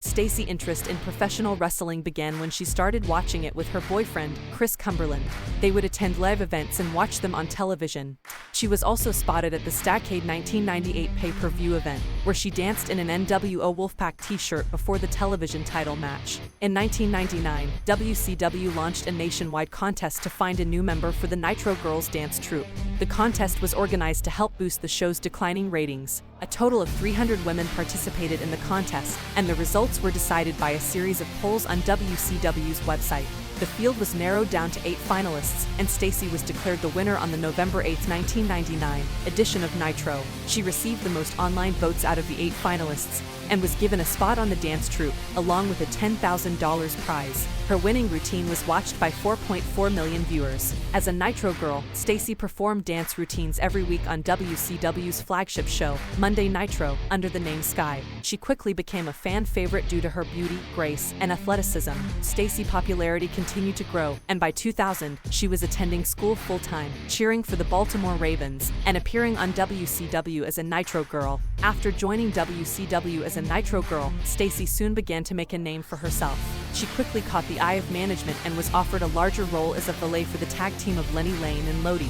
Stacy's interest in professional wrestling began when she started watching it with her boyfriend, Chris Cumberland. They would attend live events and watch them on television. She was also spotted at the Stackade 1998 pay-per-view event, where she danced in an NWO Wolfpack t-shirt before the television title match. In 1999, WCW launched a nationwide contest to find a new member for the Nitro Girls dance troupe. The contest was organized to help boost the show's declining ratings. A total of 300 women participated in the contest, and the results were decided by a series of polls on WCW's website. The field was narrowed down to 8 finalists, and Stacy was declared the winner on the November 8, 1999 edition of Nitro. She received the most online votes out of the 8 finalists, and was given a spot on the dance troupe, along with a $10,000 prize. Her winning routine was watched by 4.4 million viewers. As a Nitro girl, Stacy performed dance routines every week on WCW's flagship show, Monday Nitro, under the name Sky. She quickly became a fan favorite due to her beauty, grace, and athleticism. Stacy's popularity continued to grow, and by 2000, she was attending school full-time, cheering for the Baltimore Ravens, and appearing on WCW as a Nitro girl. After joining WCW as a Nitro girl, Stacy soon began to make a name for herself. She quickly caught the eye of management and was offered a larger role as a valet for the tag team of Lenny Lane and Lodi,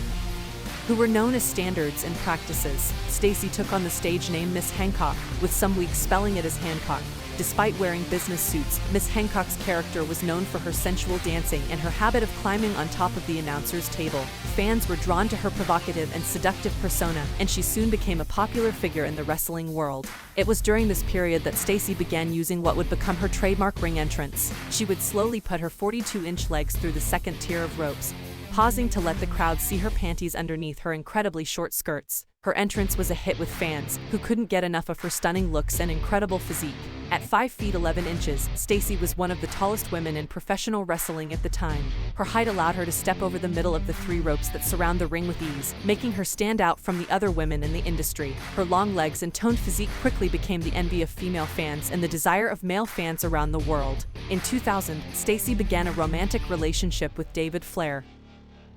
who were known as Standards and Practices. Stacy took on the stage name Miss Hancock, with some weeks spelling it as Handcock. Despite wearing business suits, Miss Hancock's character was known for her sensual dancing and her habit of climbing on top of the announcer's table. Fans were drawn to her provocative and seductive persona, and she soon became a popular figure in the wrestling world. It was during this period that Stacy began using what would become her trademark ring entrance. She would slowly put her 42-inch legs through the second tier of ropes, pausing to let the crowd see her panties underneath her incredibly short skirts. Her entrance was a hit with fans, who couldn't get enough of her stunning looks and incredible physique. At 5 feet 11 inches, Stacy was one of the tallest women in professional wrestling at the time. Her height allowed her to step over the middle of the 3 ropes that surround the ring with ease, making her stand out from the other women in the industry. Her long legs and toned physique quickly became the envy of female fans and the desire of male fans around the world. In 2000, Stacy began a romantic relationship with David Flair,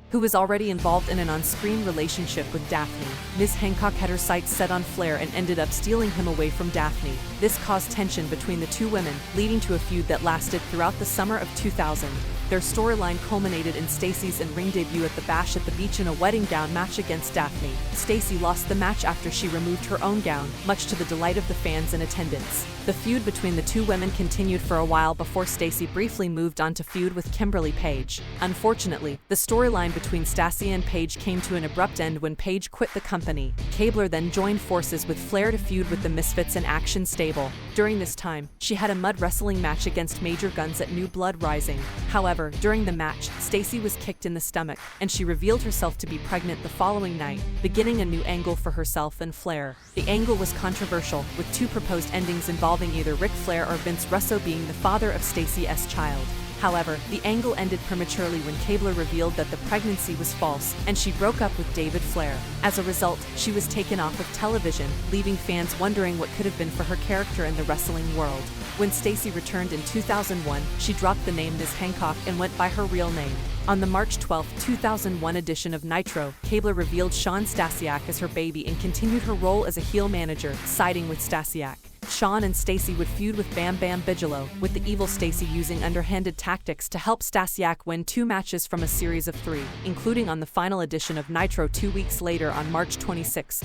who was already involved in an on-screen relationship with Daphne. Miss Hancock had her sights set on Flair and ended up stealing him away from Daphne. This caused tension between the two women, leading to a feud that lasted throughout the summer of 2000. Their storyline culminated in Stacy's in-ring debut at the Bash at the Beach in a wedding gown match against Daphne. Stacy lost the match after she removed her own gown, much to the delight of the fans in attendance. The feud between the two women continued for a while before Stacy briefly moved on to feud with Kimberly Page. Unfortunately, the storyline between Stacy and Page came to an abrupt end when Page quit the company. Keibler then joined forces with Flair to feud with the Misfits and Action Stable. During this time, she had a mud wrestling match against Major Guns at New Blood Rising. However, during the match, Stacy was kicked in the stomach, and she revealed herself to be pregnant the following night, beginning a new angle for herself and Flair. The angle was controversial, with 2 proposed endings involving either Ric Flair or Vince Russo being the father of Stacy's child. However, the angle ended prematurely when Keibler revealed that the pregnancy was false, and she broke up with David Flair. As a result, she was taken off of television, leaving fans wondering what could have been for her character in the wrestling world. When Stacy returned in 2001, she dropped the name Miss Hancock and went by her real name. On the March 12, 2001 edition of Nitro, Keibler revealed Shawn Stasiak as her baby and continued her role as a heel manager, siding with Stasiak. Shawn and Stacy would feud with Bam Bam Bigelow, with the evil Stacy using underhanded tactics to help Stasiak win 2 matches from a series of 3, including on the final edition of Nitro 2 weeks later on March 26.